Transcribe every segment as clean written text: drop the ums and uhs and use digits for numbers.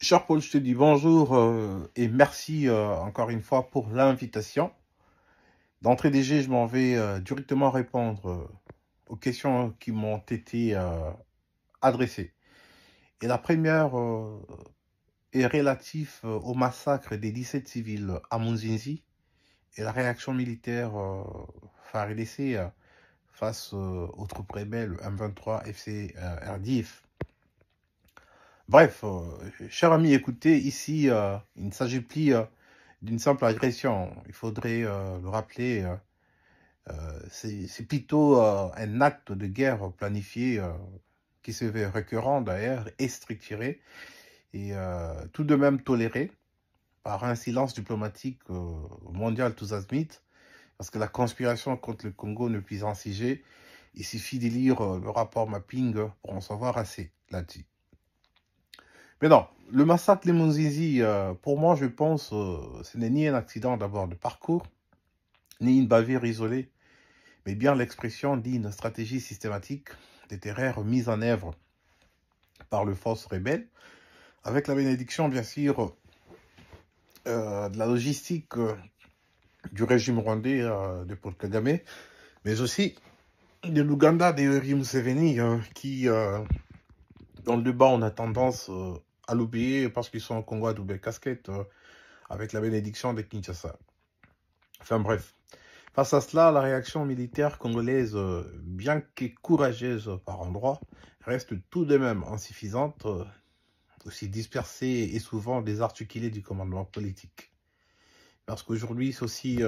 Cher Paul, je te dis bonjour et merci encore une fois pour l'invitation. D'entrée des jeux, je m'en vais directement répondre aux questions qui m'ont été adressées. Et la première est relative au massacre des 17 civils à Munzinzi et la réaction militaire FARDC face aux troupes rebelles M23 FC RDF. Bref, chers amis, écoutez, ici, il ne s'agit plus d'une simple agression. Il faudrait le rappeler, c'est plutôt un acte de guerre planifié qui se fait récurrent d'ailleurs et structuré et tout de même toléré par un silence diplomatique mondial tous azimuts, parce que la conspiration contre le Congo ne puisse en siger. Il suffit de lire le rapport mapping pour en savoir assez là-dessus. Mais non, le massacre des Monzizi, pour moi, je pense, ce n'est ni un accident d'abord de parcours, ni une bavure isolée, mais bien l'expression d'une stratégie systématique des terreurs mise en œuvre par les forces rebelles, avec la bénédiction, bien sûr, de la logistique du régime rwandais de Paul Kagame, mais aussi de l'Ouganda de Yoweri Museveni, qui, dans le débat, on a tendance à l'oublier parce qu'ils sont au Congo à double casquette, avec la bénédiction de Kinshasa. Enfin bref. Face à cela, la réaction militaire congolaise, bien que courageuse par endroits, reste tout de même insuffisante, aussi dispersée et souvent désarticulée du commandement politique. Parce qu'aujourd'hui, c'est aussi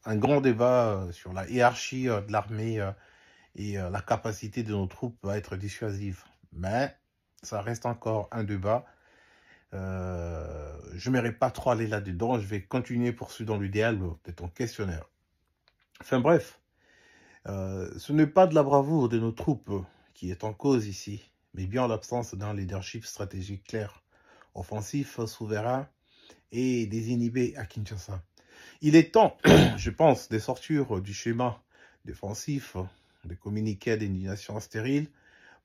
un grand débat sur la hiérarchie de l'armée et la capacité de nos troupes à être dissuasives. Mais ça reste encore un débat. Je n'aimerais pas trop aller là-dedans. Je vais continuer poursuivre dans l'idéal de ton questionnaire. Enfin bref, ce n'est pas de la bravoure de nos troupes qui est en cause ici, mais bien l'absence d'un leadership stratégique clair, offensif, souverain et désinhibé à Kinshasa. Il est temps, je pense, de sortir du schéma défensif, de communiquer d'indignation stérile,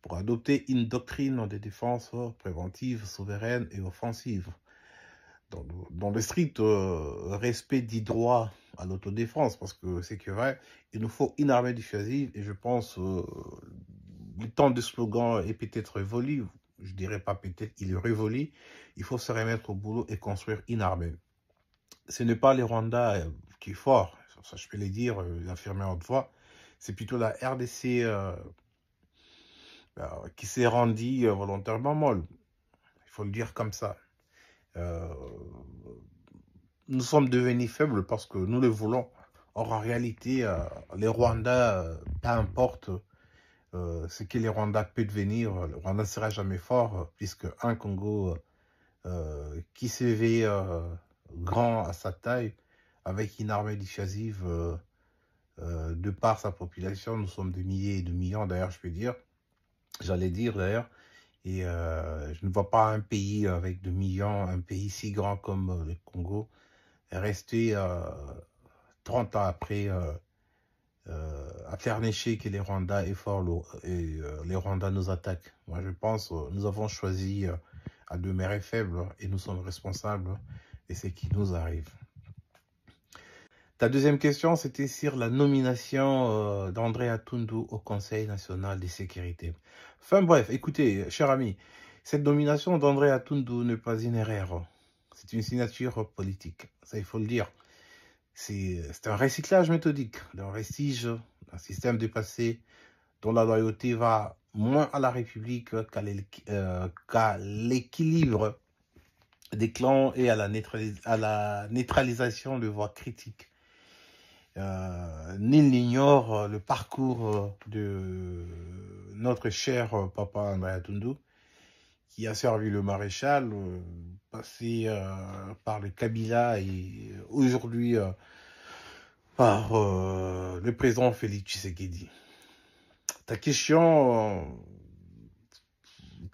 pour adopter une doctrine de défense préventive, souveraine et offensive, dans le strict respect du droit à l'autodéfense, parce que c'est que vrai, il nous faut une armée dissuasive, et je pense le temps de slogan est peut-être révolu, je dirais pas peut-être, il est révolu, il faut se remettre au boulot et construire une armée. Ce n'est pas les Rwandais qui est fort, ça je peux le dire, l'affirmer en haute voix, c'est plutôt la RDC qui s'est rendue volontairement molle, il faut le dire comme ça. Nous sommes devenus faibles parce que nous le voulons. Or, en réalité, les Rwandais, peu importe ce que les Rwandais peuvent devenir, le Rwanda ne sera jamais fort, puisque un Congo qui se veut grand à sa taille, avec une armée dissuasive de par sa population, nous sommes des milliers et de millions, d'ailleurs, je peux dire, j'allais dire d'ailleurs, et je ne vois pas un pays avec 2 millions, un pays si grand comme le Congo, rester 30 ans après à faire lécher que les Rwandais est fort et les Rwandais nous attaquent. Moi, je pense nous avons choisi à demeurer faibles et nous sommes responsables de ce qui nous arrive. Ta deuxième question, c'était sur la nomination d'André Atundu au Conseil national de sécurité. Enfin bref, écoutez, cher ami, cette nomination d'André Atundu n'est pas une erreur. C'est une signature politique, ça il faut le dire. C'est un recyclage méthodique, d'un vestige d'un système dépassé dont la loyauté va moins à la République qu'à l'équilibre des clans et à la neutralisation de voix critiques. Nul n'ignore le parcours de notre cher papa André Atundu, qui a servi le maréchal, passé par le Kabila et aujourd'hui par le président Félix Tshisekedi. Ta question,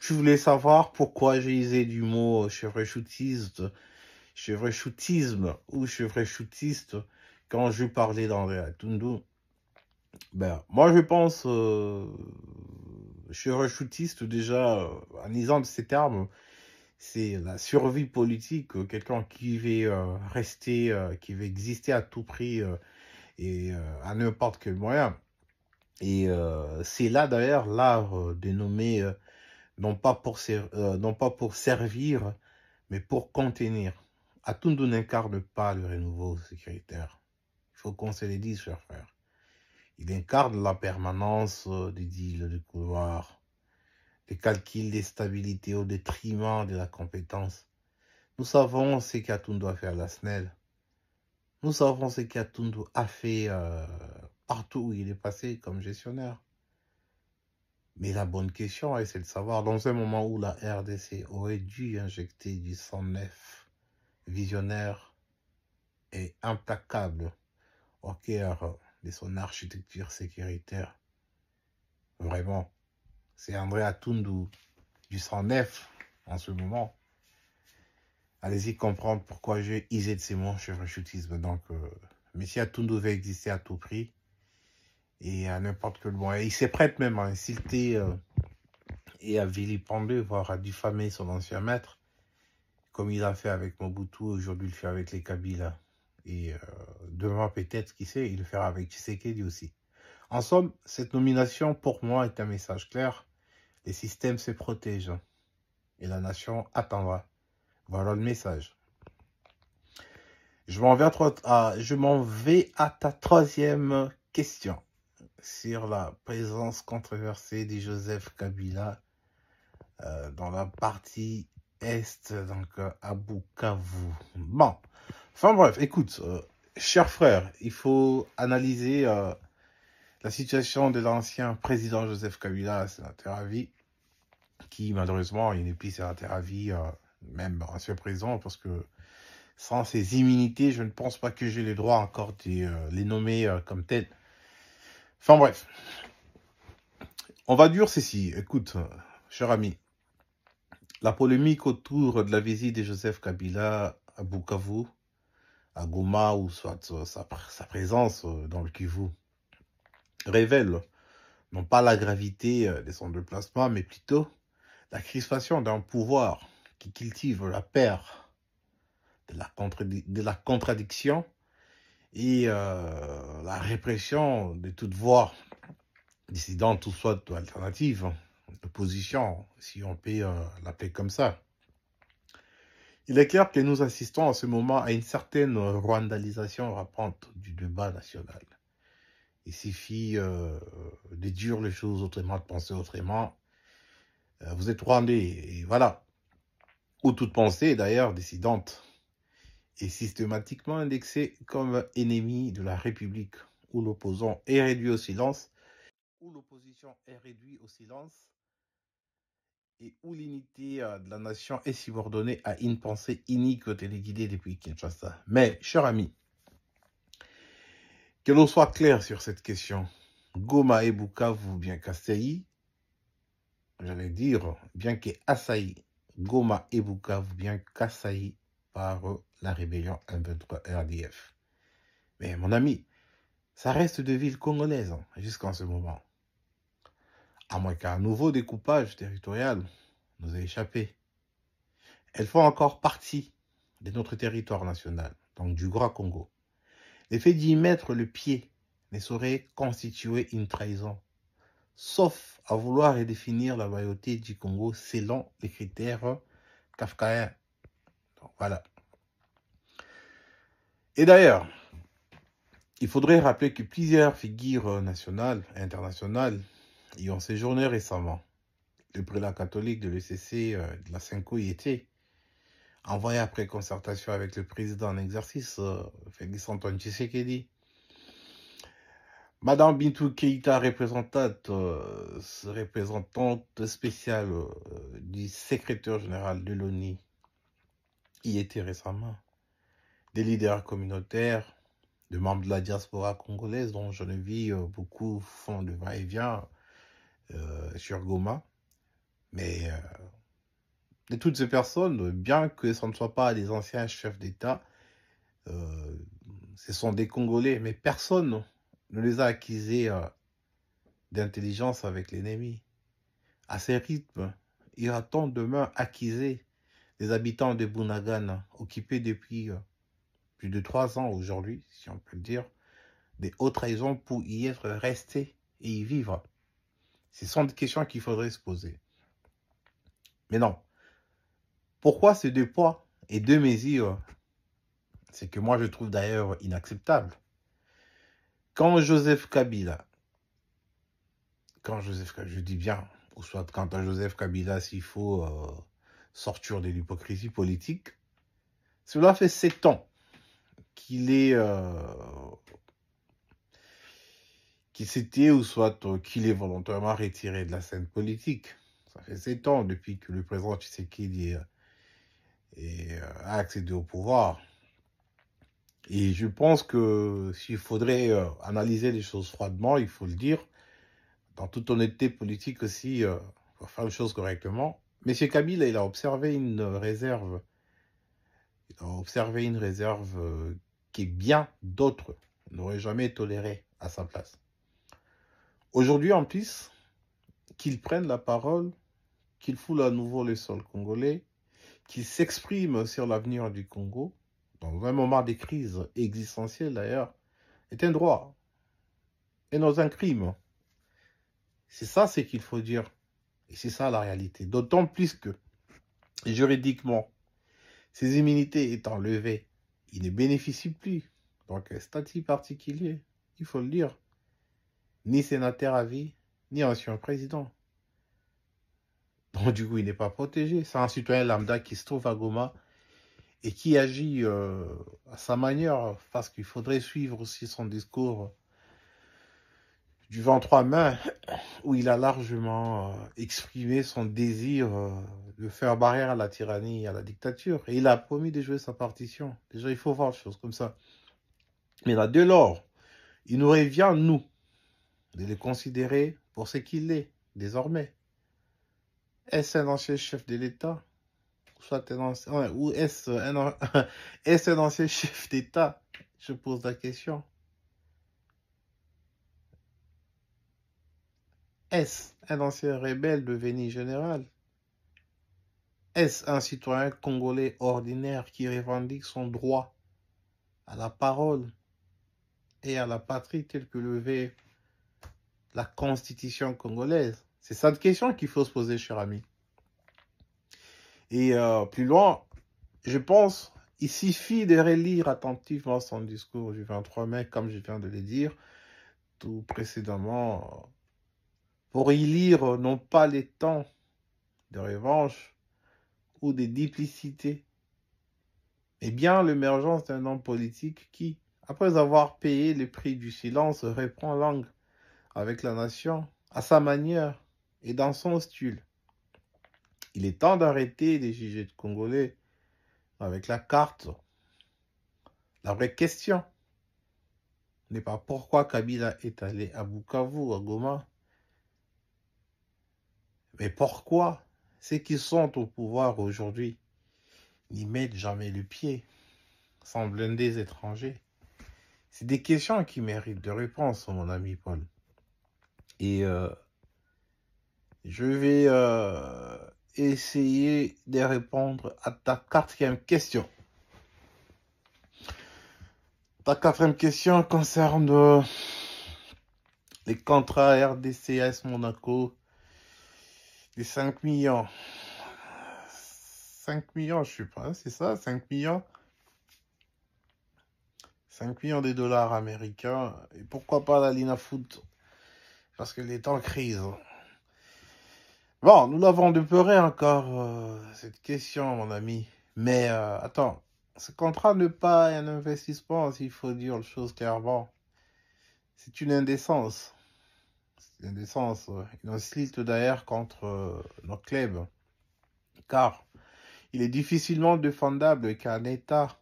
tu voulais savoir pourquoi j'ai usé du mot chevrechoutiste ou chevrechoutiste quand je parlais d'André Atundu. Ben, moi je pense chevrechoutiste déjà, en lisant de ces termes, c'est la survie politique, quelqu'un qui veut rester, qui veut exister à tout prix et à n'importe quel moyen. Et c'est là d'ailleurs l'art de nommer, non pas pour servir, mais pour contenir. Atundu n'incarne pas le renouveau sécuritaire. Il faut qu'on se le dise, chers frères. Il incarne la permanence des deals de couloir, des calculs des stabilités au détriment de la compétence. Nous savons ce qu'Atundu a fait à la SNEL. Nous savons ce qu'Atundu a fait partout où il est passé comme gestionnaire. Mais la bonne question, c'est de savoir, dans un moment où la RDC aurait dû injecter du sang neuf, visionnaire et implacable au cœur de son architecture sécuritaire, vraiment, c'est André Atundu du sang neuf en ce moment. Allez-y comprendre pourquoi j'ai usé de ces mots chevrechutisme. Donc, Monsieur Atundu veut exister à tout prix et à n'importe quel moyen. Il s'est prêt même à insulter et à vilipender, voire à diffamer son ancien maître, comme il a fait avec Mobutu, aujourd'hui il le fait avec les Kabila. Et demain peut-être, qui sait, il le fera avec Tshisekedi aussi. En somme, cette nomination pour moi est un message clair. Les systèmes se protègent et la nation attendra. Voilà le message. Je m'en vais à ta troisième question sur la présence controversée de Joseph Kabila dans la partie est, donc à Bukavu. Bon, enfin bref, écoute, chers frères, il faut analyser la situation de l'ancien président Joseph Kabila, sénateur à vie, qui malheureusement, il n'est plus sénateur à vie, même ancien président, parce que sans ces immunités, je ne pense pas que j'ai le droit encore de les nommer comme tels. Enfin bref, on va dire ceci. Écoute, cher ami, la polémique autour de la visite de Joseph Kabila à Bukavu, à Goma, ou soit sa présence dans le Kivu, révèle non pas la gravité de son déplacement, mais plutôt la crispation d'un pouvoir qui cultive la peur de la contradiction et la répression de toute voix dissidente ou soit alternative, d'opposition, si on peut l'appeler comme ça. Il est clair que nous assistons à ce moment à une certaine rwandalisation rampante du débat national. Il suffit de dire les choses autrement, de penser autrement. Vous êtes rwandais, et voilà. Ou toute pensée, d'ailleurs, dissidente, est systématiquement indexée comme ennemi de la République, où l'opposant est réduit au silence, où l'opposition est réduite au silence, et où l'unité de la nation est subordonnée à une pensée inique téléguidée depuis Kinshasa. Mais, cher ami, que l'on soit clair sur cette question, Goma et Bukavu, bien qu'Assaï, j'allais dire, bien qu'Assaï, Goma et Bukavu, bien qu'Assaï par la rébellion M23 RDF. Mais mon ami, ça reste de villes congolaises jusqu'en ce moment. À moins qu'un nouveau découpage territorial nous ait échappé. Elles font encore partie de notre territoire national, donc du Grand Congo. Le fait d'y mettre le pied ne saurait constituer une trahison, sauf à vouloir redéfinir la loyauté du Congo selon les critères kafkaïens. Donc, voilà. Et d'ailleurs, il faudrait rappeler que plusieurs figures nationales et internationales y ont séjourné récemment. Le prélat catholique de l'ECC de la Cinco y était, envoyé après concertation avec le président en exercice, Félix Antoine Tshisekedi. Madame Bintou Keïta, représentante spéciale du secrétaire général de l'ONU, y était récemment. Des leaders communautaires, des membres de la diaspora congolaise, dont j'en ai vu beaucoup font de va-et-vient sur Goma. Mais de toutes ces personnes, bien que ce ne soit pas des anciens chefs d'État, ce sont des Congolais, mais personne ne les a accusés d'intelligence avec l'ennemi. À ces rythmes, ira-t-on demain accuser des habitants de Bunagana, occupés depuis plus de 3 ans aujourd'hui, si on peut le dire, des hautes raisons pour y être restés et y vivre. Ce sont des questions qu'il faudrait se poser. Mais non. Pourquoi ces deux poids et deux mesures? C'est que moi je trouve d'ailleurs inacceptable. Quand Joseph Kabila, je dis bien, ou soit quant à Joseph Kabila, s'il faut sortir de l'hypocrisie politique, cela fait 7 ans qu'il s'était ou soit qu'il est volontairement retiré de la scène politique. Ça fait 7 ans depuis que le président Tshisekedi a accédé au pouvoir. Et je pense que s'il faudrait analyser les choses froidement, il faut le dire, dans toute honnêteté politique aussi, pour faire les choses correctement. M. Kabila, il a observé une réserve. Il a observé une réserve qui est bien d'autres n'auraient jamais toléré à sa place. Aujourd'hui, en plus, qu'il prenne la parole, qu'il foule à nouveau le sol congolais, qu'il s'exprime sur l'avenir du Congo, dans un moment de crise existentielle d'ailleurs, est un droit et non un crime. C'est ça ce qu'il faut dire. Et c'est ça la réalité. D'autant plus que, juridiquement, ces immunités étant levées, il ne bénéficie plus. Donc, un statut particulier, il faut le dire. Ni sénateur à vie, ni ancien président. Donc, du coup, il n'est pas protégé. C'est un citoyen lambda qui se trouve à Goma et qui agit à sa manière, parce qu'il faudrait suivre aussi son discours du 23 mai, où il a largement exprimé son désir de faire barrière à la tyrannie et à la dictature. Et il a promis de jouer sa partition. Déjà, il faut voir des choses comme ça. Mais là, dès lors, il nous revient, nous, de le considérer pour ce qu'il est, désormais. Est-ce un ancien chef de l'État? Ou est-ce un ancien chef d'État? Je pose la question. Est-ce un ancien rebelle devenu général? Est-ce un citoyen congolais ordinaire qui revendique son droit à la parole et à la patrie telle que le veut la constitution congolaise? C'est cette question qu'il faut se poser, cher ami. Et plus loin, je pense, il suffit de relire attentivement son discours du 23 mai, comme je viens de le dire tout précédemment, pour y lire non pas les temps de revanche ou de duplicité, mais bien l'émergence d'un homme politique qui, après avoir payé le prix du silence, reprend langue avec la nation, à sa manière et dans son style. Il est temps d'arrêter de juger de Congolais avec la carte. La vraie question n'est pas pourquoi Kabila est allé à Bukavu, à Goma, mais pourquoi ceux qui sont au pouvoir aujourd'hui n'y mettent jamais le pied, sans blinder étrangers. C'est des questions qui méritent de réponse, mon ami Paul. Et je vais essayer de répondre à ta quatrième question. Ta quatrième question concerne les contrats RDCS Monaco des 5 millions. 5 millions, je sais pas, c'est ça, 5 millions 5 millions de dollars américains. Et pourquoi pas la Linafoot? Parce qu'elle est en crise. Bon, nous l'avons depeuré encore, cette question, mon ami. Mais attends, ce contrat n'est pas un investissement, s'il faut dire les choses clairement. C'est une indécence. C'est une indécence, une insulte d'ailleurs contre notre club. Car il est difficilement défendable qu'un État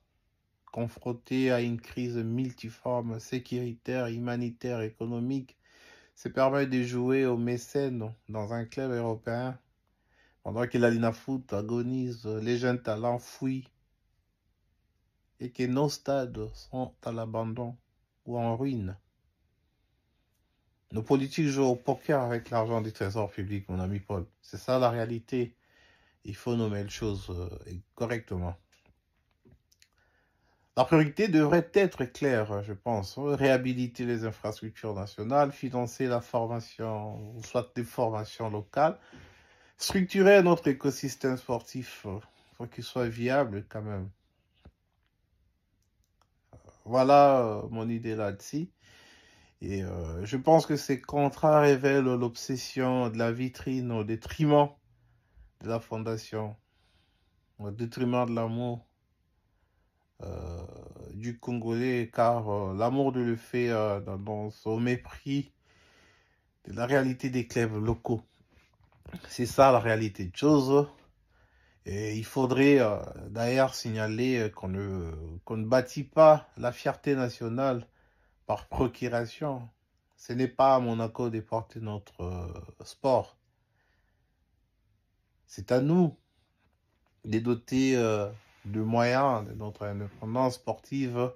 confronté à une crise multiforme, sécuritaire, humanitaire, économique, se permet de jouer au mécène dans un club européen, pendant que la Linafoot agonise, les jeunes talents fuient, et que nos stades sont à l'abandon ou en ruine. Nos politiques jouent au poker avec l'argent du trésor public, mon ami Paul. C'est ça la réalité. Il faut nommer les choses correctement. La priorité devrait être claire, je pense. Réhabiliter les infrastructures nationales, financer la formation, soit des formations locales, structurer notre écosystème sportif, faut qu'il soit viable quand même. Voilà mon idée là-dessus. Et je pense que ces contrats révèlent l'obsession de la vitrine au détriment de la fondation, au détriment de l'amour du Congolais, car l'amour de le fait dans son mépris de la réalité des clubs locaux. C'est ça la réalité de choses. Et il faudrait d'ailleurs signaler qu'on ne bâtit pas la fierté nationale par procuration. Ce n'est pas à Monaco de porter notre sport. C'est à nous de doter de moyens de notre indépendance sportive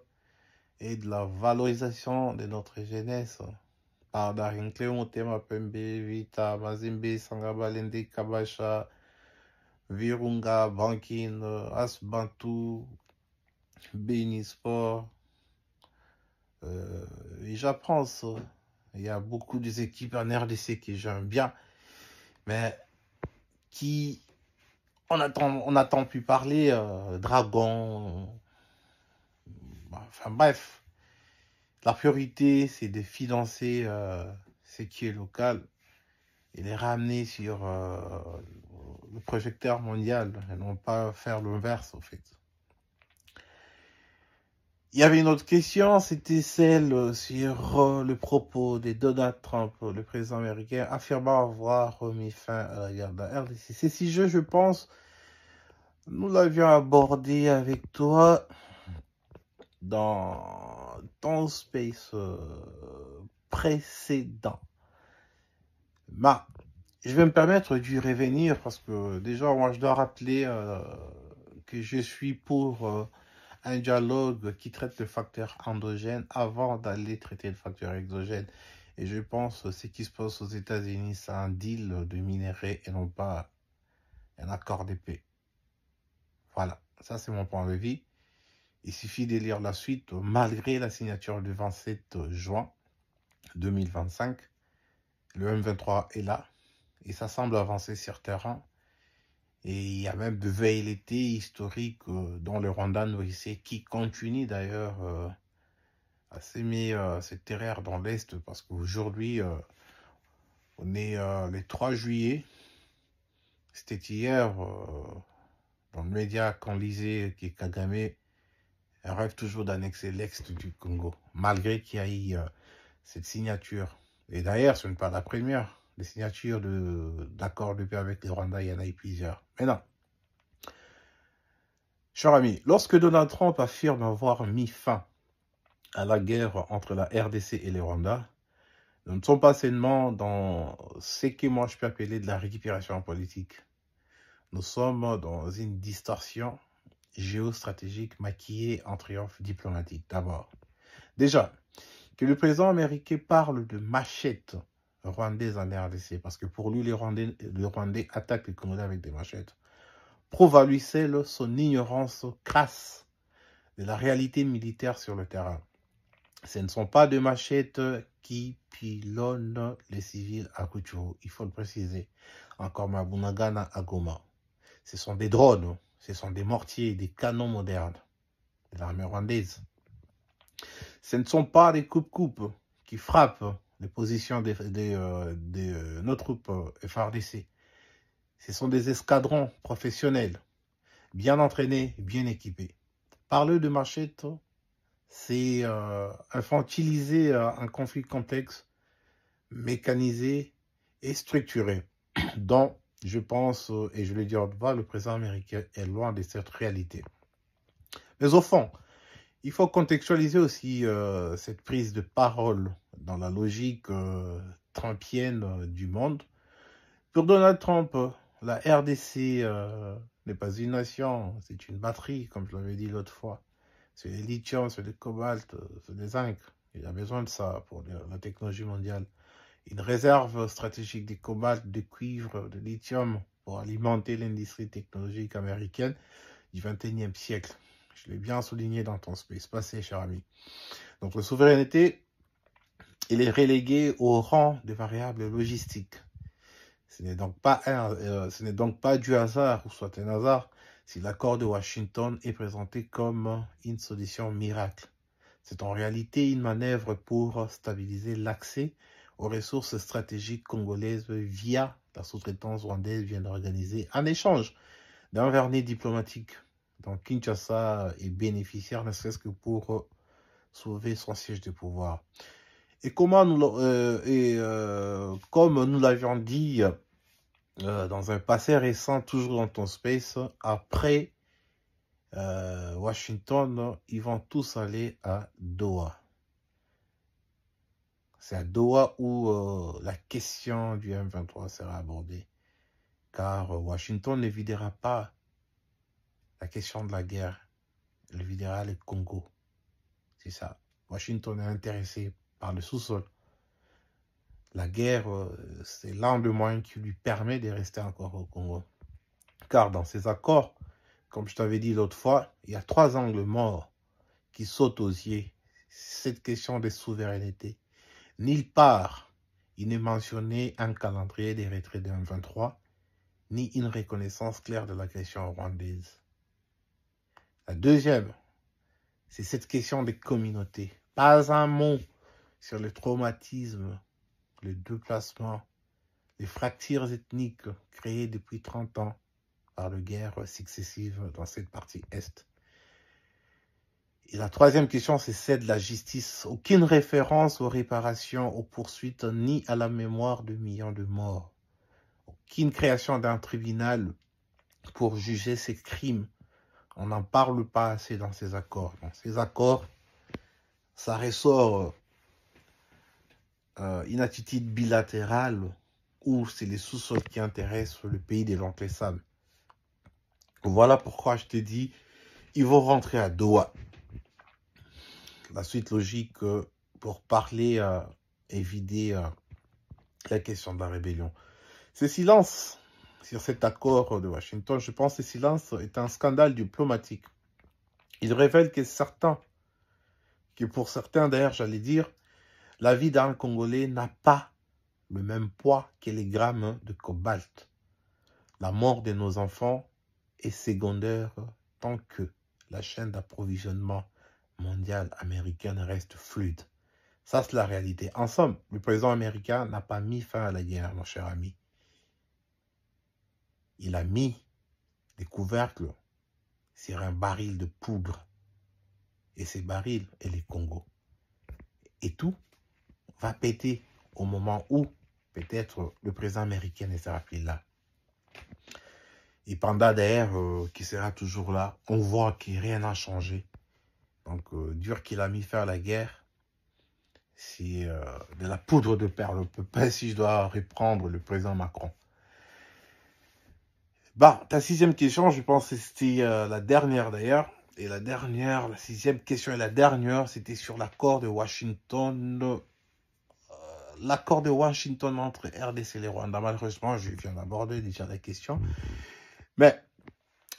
et de la valorisation de notre jeunesse. Par Darinkle Motema Pembe, Vita, Mazembe, Sangabalende, Kabasha, Virunga, Bankin, Asbantu, Beni Sport. Et j'apprends ça. Il y a beaucoup des équipes en RDC que j'aime bien, mais qui on attend plus parler. Dragon. Enfin bref, la priorité c'est de financer ce qui est local et les ramener sur le projecteur mondial et non pas faire l'inverse au fait. Il y avait une autre question, c'était celle sur le propos de Donald Trump, le président américain, affirmant avoir remis fin à la guerre de la RDC. Ces sujets, je pense, nous l'avions abordé avec toi dans ton space précédent. Bah, je vais me permettre d'y revenir parce que déjà, moi, je dois rappeler que je suis pour un dialogue qui traite le facteur endogène avant d'aller traiter le facteur exogène. Et je pense que ce qui se passe aux États-Unis, c'est un deal de minerais et non pas un accord de paix. Voilà, ça c'est mon point de vue. Il suffit de lire la suite. Malgré la signature du 27 juin 2025, le M23 est là et ça semble avancer sur terrain. Et il y a même de velléités historiques dans le Rwanda nourrissé qui continue d'ailleurs à s'aimer cette terreur dans l'Est parce qu'aujourd'hui, on est le 3 juillet. C'était hier dans le média qu'on lisait que Kagame rêve toujours d'annexer l'Est du Congo, malgré qu'il y a eu cette signature. Et d'ailleurs, ce n'est pas la première. Les signatures d'accords de paix avec les Rwandais, il y en a eu plusieurs. Mais non. Cher ami, lorsque Donald Trump affirme avoir mis fin à la guerre entre la RDC et les Rwandais, nous ne sommes pas seulement dans ce que moi je peux appeler de la récupération politique. Nous sommes dans une distorsion géostratégique maquillée en triomphe diplomatique. D'abord, déjà, que le président américain parle de machettes rwandaises en RDC, parce que pour lui, les Rwandais attaquent les Congolais avec des machettes, prouve à lui seul son ignorance crasse de la réalité militaire sur le terrain. Ce ne sont pas des machettes qui pilonnent les civils à Kutchou, il faut le préciser. Encore Mabunagana à Goma. Ce sont des drones, ce sont des mortiers, des canons modernes de l'armée rwandaise. Ce ne sont pas des coupes-coupes qui frappent les positions de nos troupes FARDC. Ce sont des escadrons professionnels, bien entraînés, bien équipés. Parler de machettes, c'est infantiliser un conflit complexe, mécanisé et structuré, dont je pense, et je le dis en bas, le président américain est loin de cette réalité. Mais au fond, il faut contextualiser aussi cette prise de parole dans la logique trumpienne du monde. Pour Donald Trump, la RDC n'est pas une nation, c'est une batterie, comme je l'avais dit l'autre fois. C'est le lithium, c'est le cobalt, c'est le zinc. Il a besoin de ça pour la technologie mondiale. Une réserve stratégique de cobalt, de cuivre, de lithium pour alimenter l'industrie technologique américaine du XXIe siècle. Je l'ai bien souligné dans ton space passé, cher ami. Donc, la souveraineté, elle est reléguée au rang de variable logistique. Ce n'est donc pas du hasard, ou soit un hasard, si l'accord de Washington est présenté comme une solution miracle. C'est en réalité une manœuvre pour stabiliser l'accès aux ressources stratégiques congolaises via la sous-traitance rwandaise vient d'organiser en échange d'un vernis diplomatique. Donc Kinshasa est bénéficiaire, ne serait-ce que pour sauver son siège de pouvoir. Et comme nous l'avions dit dans un passé récent, toujours dans ton space, après Washington, ils vont tous aller à Doha. C'est à Doha où la question du M23 sera abordée. Car Washington ne videra pas la question de la guerre. Elle videra le Congo. C'est ça. Washington est intéressé par le sous-sol. La guerre, c'est l'un des moyens qui lui permet de rester encore au Congo. Car dans ces accords, comme je t'avais dit l'autre fois, il y a 3 angles morts qui sautent aux yeux. Cette question de souveraineté. Nulle part, il n'est mentionné un calendrier des retraits de M23, ni une reconnaissance claire de la question rwandaise. La deuxième, c'est cette question des communautés. Pas un mot sur le traumatisme, le déplacement, les fractures ethniques créées depuis 30 ans par les guerres successives dans cette partie Est. Et la troisième question, c'est celle de la justice. Aucune référence aux réparations, aux poursuites, ni à la mémoire de millions de morts. Aucune création d'un tribunal pour juger ces crimes. On n'en parle pas assez dans ces accords. Dans ces accords, ça ressort une attitude bilatérale où c'est les sous-sols qui intéressent le pays de l'oncle Sam. Voilà pourquoi je te dis, ils vont rentrer à Doha. La suite logique pour parler et vider la question de la rébellion. Ce silence sur cet accord de Washington, je pense que ce silence est un scandale diplomatique. Il révèle que pour certains d'ailleurs, j'allais dire, la vie d'un Congolais n'a pas le même poids que les grammes de cobalt. La mort de nos enfants est secondaire tant que la chaîne d'approvisionnement mondiale américaine reste fluide. Ça, c'est la réalité. En somme, le président américain n'a pas mis fin à la guerre, mon cher ami. Il a mis des couvercles sur un baril de poudre. Et ces barils et les Congos. Et tout va péter au moment où peut-être le président américain ne sera plus là. Et Panda d'ailleurs, qui sera toujours là, on voit que rien n'a changé. Donc, dur qu'il a mis fin à la guerre, c'est de la poudre de perle. Pas si je dois reprendre le président Macron. Bah, ta 6e question, je pense que c'était la dernière d'ailleurs. Et la 6e question et la dernière, c'était sur l'accord de Washington. L'accord de Washington entre RDC et le Rwanda. Malheureusement, je viens d'aborder déjà la question. Mais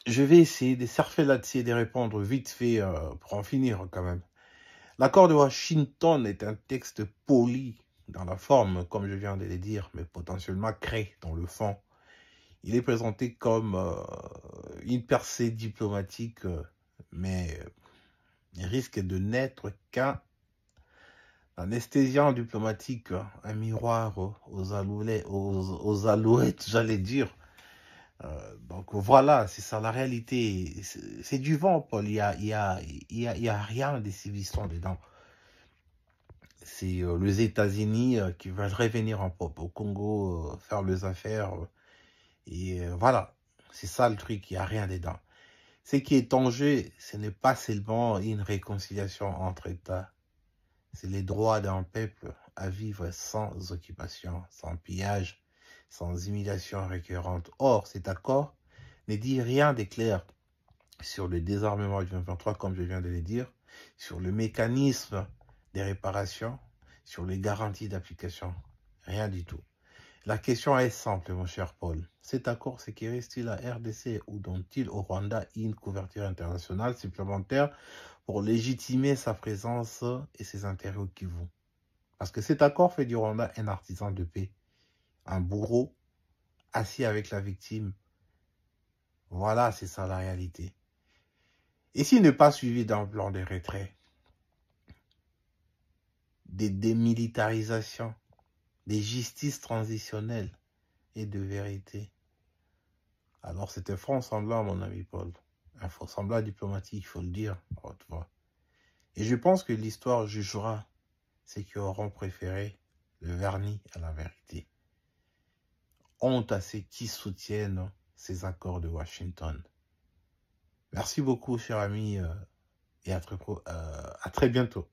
je vais essayer de surfer là-dessus et de répondre vite fait pour en finir quand même. L'accord de Washington est un texte poli dans la forme, comme je viens de le dire, mais potentiellement créé dans le fond. Il est présenté comme une percée diplomatique, mais il risque de n'être qu'un anesthésiant diplomatique, un miroir aux alouettes, j'allais dire. Donc voilà, c'est ça la réalité. C'est du vent, Paul. Il y a rien de civilisant dedans. C'est les États-Unis qui veulent revenir en pop au Congo, faire leurs affaires. Et voilà, c'est ça le truc, il n'y a rien dedans. Ce qui est en jeu, ce n'est pas seulement une réconciliation entre États. C'est les droits d'un peuple à vivre sans occupation, sans pillage, sans humiliation récurrente. Or, cet accord ne dit rien de clair sur le désarmement du M23, comme je viens de le dire, sur le mécanisme des réparations, sur les garanties d'application. Rien du tout. La question est simple, mon cher Paul. Cet accord sécurise-t-il la RDC ou donne-t-il au Rwanda une couverture internationale supplémentaire pour légitimer sa présence et ses intérêts au Kivu? Parce que cet accord fait du Rwanda un artisan de paix, un bourreau assis avec la victime. Voilà, c'est ça la réalité. Et s'il n'est pas suivi d'un plan de retrait, des démilitarisations, des justices transitionnelles et de vérité, alors c'est un faux semblant, mon ami Paul. Un faux semblant diplomatique, il faut le dire. Et je pense que l'histoire jugera ceux qui auront préféré le vernis à la vérité. Honte à ceux qui soutiennent ces accords de Washington. Merci beaucoup, cher ami, et à très bientôt.